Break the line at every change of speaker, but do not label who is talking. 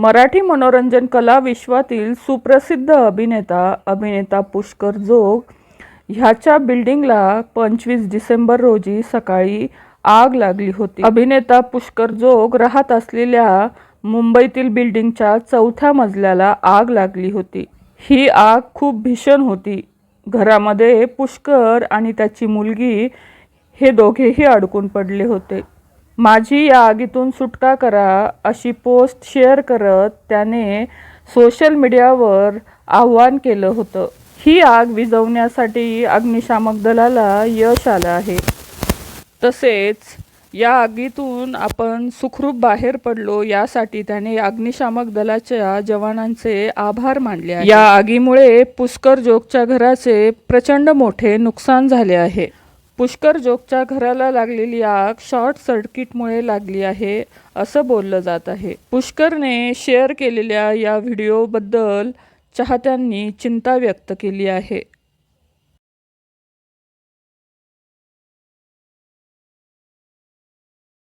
मराठी मनोरंजन कला विश्वातील सुप्रसिद्ध अभिनेता पुष्कर जोग ह्याच्या बिल्डिंगला 25 डिसेंबर रोजी सकाळी आग लागली होती। अभिनेता पुष्कर जोग राहत असलेल्या मुंबईतील बिल्डिंगच्या 4थ्या मजल्याला आग लागली होती। ही आग खूप भीषण होती। घरामध्ये पुष्कर आणि त्याची मुलगी हे दोघेही अडकून पडले होते। माझी या आगीतून सुटका करा अशी पोस्ट शेअर करत त्याने सोशल मीडियावर आवाहन केलं होतं। ही आग विझवण्यासाठी अग्निशामक दलाला यश आलं आहे। तसेच या आगीतून आपण सुखरूप बाहेर पडलो यासाठी त्याने अग्निशामक दलाच्या जवानांचे आभार मानले आहेत। या आगीमुळे पुष्कर जोगच्या घराचे प्रचंड मोठे नुकसान झाले आहे। पुष्कर जोगच्या घराला लागलेली आग शॉर्ट सर्किटमुळे लागली आहे असं बोललं जात आहे। पुष्करने शेअर केलेल्या या व्हिडिओबद्दल चाहत्यांनी चिंता व्यक्त केली आहे।